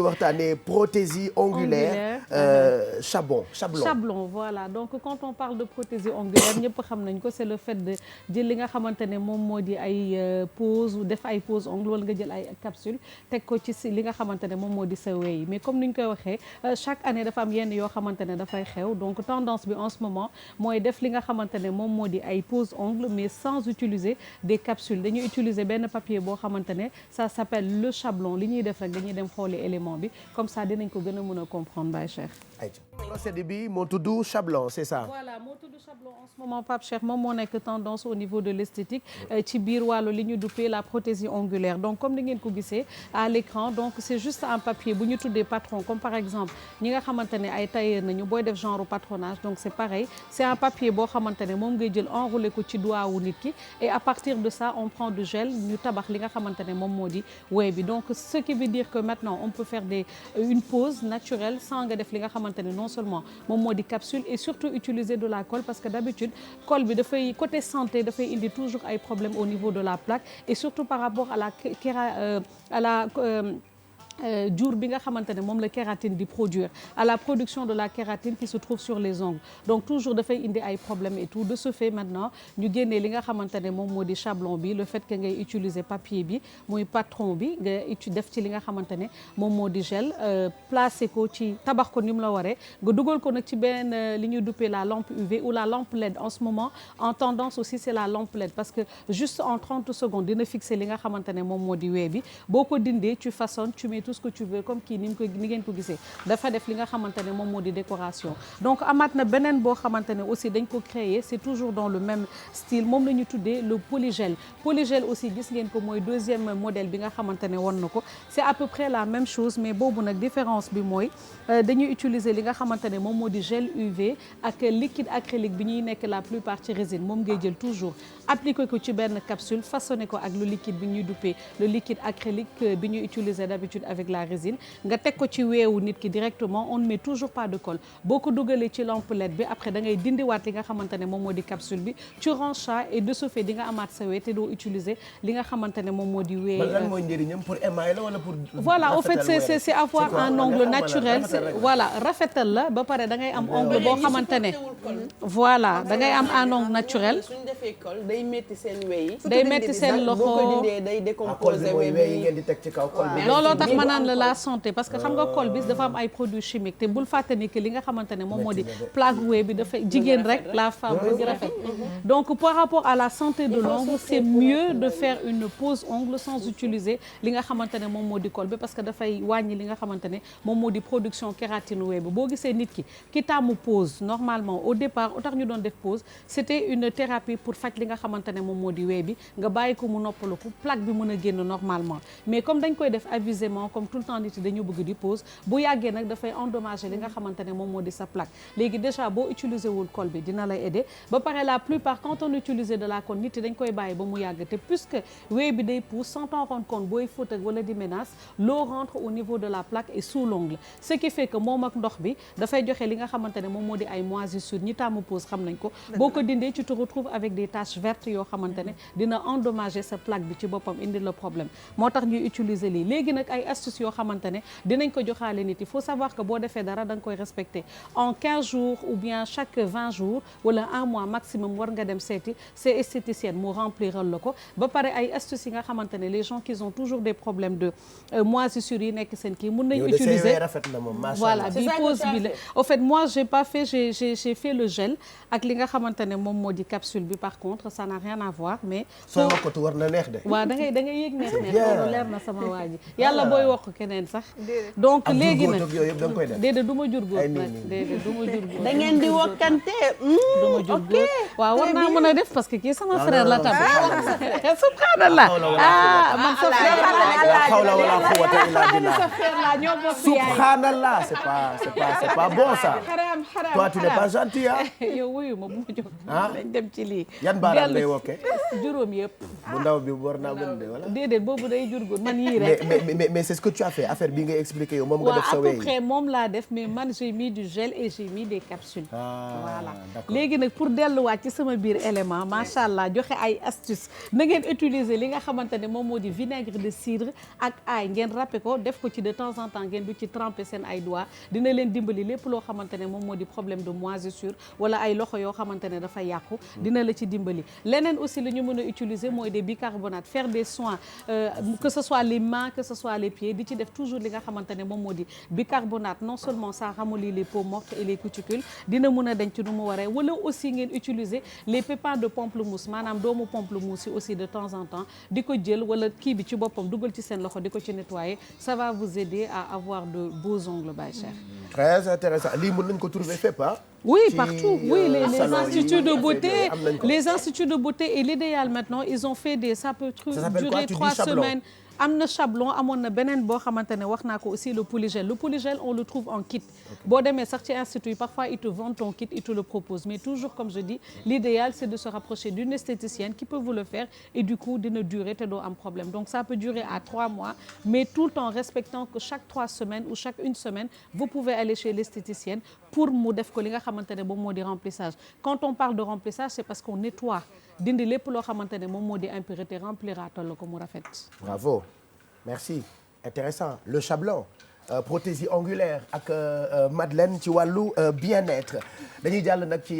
waxtaanee prothésie ongulaire chablon voilà donc quand on parle de prothésie ongulaire ñëpp xam nañ ko c'est le fait de jël li nga xamante ne moom moo di ay pose ou def ay pose ongle wala nga jël ay capsule teg ko ci si li nga xamante ne moom moo di sa wey mais comme ni ñu koy waxee chaque année dafa am yenn yoo xamante ne dafay xew donc tendance bi en ce moment mooy def li nga xamante ne moom moo di ay pose ongle mais sans utiliser des capsules dañuy utiliser benn papier boo xamante ne ça s'appelle le chablon li ñuy def rek dañuy dem xooli élément bi comme ça dinañ ko gën a mën a comprendre Baye Cheikh. procédé bi moo tudd chablon c'est ça. voilà moo tudd chablon en ce moment Pape Cheikh moom moo nekk tendance au niveau de l'esthétique ci biir wàllu li ñu duppee la prothésie ongulaire donc comme ni ngeen ko gisee à l'écran donc c'est juste un papier bu ñu tuddee patron comme par exemple ñi nga xamante ne ay tailleur nañu booy def genre patronage donc c'est pareil c'est un papier boo xamante ne moom ngay jël enroulé ko ci doigt wu nit ki et à partir de ça on prend du gel ñu tabax li nga xamante ne moom moo di wey bi donc ce qui veut dire que maintenant on peut faire une pose naturelle sans nga def li nga xamante ne non seulement moom moo di capsule et surtout utiliser de la colle parce que d'habitude colle bi dafay côté santé dafay indi toujours ay problèmes au niveau de la plaque et surtout par rapport à la jur bi nga xamante ne moom la kératine di produire à la production de la kératine qui se trouve sur les ongles donc toujours dafay indi ay problèmes et tout de ce fait maintenant ñu génnee li nga xamante ne moom moo di chablon bi le fait que ngay utiliser papier bi muy patron bi nga def ci li nga xamante ne moom moo di gel placer ko ci tabax ko ni mu la waree nga dugal ko nag ci benn li ñuy duppee la lampe UV ou la lampe LED en ce moment en tendance aussi c'est la lampe LED parce que juste en 30 secondes dina fixer li nga xamante ne moom moo di wee bi boo ko dindee tu façonnes tu mets tout ce que tu veux comme kii ni ngeen ko gisee dafa def li nga xamante ne moom moo di décoration donc amaat na beneen boo xamante ne aussi dañ ko créer c'est toujours dans le même style moom la ñu tuddee le polygel aussi gis ngeen ko mooy deuxième modèle bi nga xamante ne won na ko c'est à peu près la même chose mais boobu nag différence bi mooy dañuy utiliser li nga xamante ne moom moo di gel UV ak liquide acrylique bi ñuy nekk la plupart ci résine moom ngay jël toujours appliquer ko ci benn capsule façonné ko ak le liquide bi ñuy duppee le liquide acrylique bi ñuy utiliser d'habitude avec la résine nga teg ko ci weewu nit ki directement on ne met toujours pas de colle boo ko dugalee ci lampe LED bi après da ngay dindiwaat li nga xamante ne moom moo di capsule bi tu ranges ça et de ce fait di nga amaat sa wee te doo utiliser li nga xamante ne moom moo di wee. lan mooy njëriñam pour émailler la wala pour. voilà au fait c'est avoir un ongle naturel voilà rafetal la ba pare da ngay am ongle boo xamante ne. voilà da ngay am un ongle naturel. suñu defee colle day métti seen wey. day métti seen loxo boo ko dindee day décomposer wey bi ngeen di teg ci kaw colle. looloo tax ma naan la santé parce que xam nga colle bi dafa am ay produits chimiques te bul fàtte ni que li nga xamante ne moom moo di plaque wee bi dafay jigéen rek la femme bëgg rafet donc par rapport à la santé de l'ongle c'est mieux de faire une pose ongle sans utiliser li nga xamante ne moom moo di colle bi parce que dafay wàññi li nga xamante ne moom moo di production kératine wee bi boo gisee nit ki taamu pose normalement au départ au tax ñu doon def pose c'était une thérapie pour faj li nga xamante ne moom moo di wee bi nga bàyyi ko mu noppalu ko plaque bi mën a génn normalement mais comme dañ koy def abusément comme tout le temps nit dañu bëgg di pose bu yàggee nag dafay endommager li nga xamante ne moom moo di sa plaque léegi déjà boo utiliser wul colle bi dina lay aider ba pare la plupart quand on utilise de la colle nit yi dañ koy bàyyi ba mu yàgg te puisque wee bi day pousse sans t'en rendre compte booy fóot ak wala di menace l'eau rentre au niveau de la plaque et sous l'ongle ce qui fait que moom ak ndox bi dafay joxe li nga xamante ne moom moo di ay moisissures ñi tàmm pose xam nañ ko boo ko dindee tu te retrouves avec des taches vertes yoo xamante ne dina endommager sa plaque bi ci boppam indi le problème moo tax ñuy utiliser lii léegi nag ay astuces yoo xamante ne dinañ ko joxaale nit il faut savoir que boo defee dara da nga koy respecter en 15 jours ou bien chaque 20 jours wala un mois maximum war nga dem seeti c'est esthéticienne mu rempliral la ko ba pare ay astuces yi nga xamante ne les gens qui ont toujours des problèmes de moisissures yi nekk seen kii mun nañ utiliser voilà bi pose bi la au fait moi j'ai pas fait j'ai fait le gel ak li nga xamante ne moom moo di capsule bi par contre ça n'a rien à voir mais soo wakkatu war na neex de waaw da ngay yëg neex loolu leer na sama waa ji yàlla booy wokk keneen sax donc léegi nag déedéet du ma jur góor nag déedéet du ma jur góor da ngeen di wokkante du ma jur góor waaw war naa mën a def parce que kii sama frère la tam subhanallah man sa frère la hawla wala quwwata illa billah subhanallah c'est pas bon ça toi tu n'es pas gentil yow wuyu ma bu ma jóg dañ dem ci lii yan baaraam lay wokkee. juróom yëpp. bu ndaw bi war naa mën de wala. déedéet boobu day jur góor man yii rek. mais c'est ce que tu as fait affaire bi ngay expliqué yow moom nga def à sa peu wey. près moom laa def mais man j'ai mis du gel et j'ai mis des capsules. Voilà léegi nag pour delluwaat ci sama biir élément macha allah joxe ay astuces na ngeen utiliser li nga xamante ne moom moo di vinaigre de cidre ak ail ngeen râpé ko def ko ci de temps en temps ngeen du ci tremper seen ay doigts dina leen dimbali lépp loo xamante ne moom moo di problème de moisissure wala ay loxo yoo xamante ne dafa yàqu dina la ci dimbali. leneen aussi li ñu mën a utiliser mooy des bicarbonates faire des soins que ce soit les mains que ce soit les pieds di ci def toujours li nga xamante ne moom moo di bicarbonate non seulement ça ramollit les peaux mortes et les cuticules dina mën a denc nu mu waree wala aussi ngeen utiliser les pépins de pamplemousse maanaam doomu pamplemousse yi aussi de temps en temps di ko jël wala kii bi ci boppam dugal ci seen loxo di ko ci nettoyer ça va vous aider à avoir de beaux ongles Baye Cheikh. Très intéressant lii mën nañu ko trouver fépp ah. Oui, partout. Oui, les instituts de beauté, les instituts de beauté et l'idéal maintenant, ils ont fait des ça peut durer 3 semaines. am na chablon amoon na beneen boo xamante ne wax naa ko aussi le polygel on le trouve en kit boo demee sax ci institut parfois ils te vendent ton kit ils te le proposent mais toujours comme je dis l'idéal c'est de se rapprocher d'une esthéticienne qui peut vous le faire et du coup dina durer te doo am problème donc ça peut durer à 3 mois mais tout en respectant que chaque 3 semaines ou chaque 1 semaine vous pouvez aller chez l'esthéticienne pour mu def ko li nga xamante ne moom moo di remplissage quand on parle de remplissage c'est parce qu'on nettoie dindi lépp loo xamante ne moom moo di impureté rempliraatal la ko mu rafet. Bravo merci intéressant le chablon prothésie ongulaire ak Madeleine ci wàllu bien-être dañuy jàll nag ci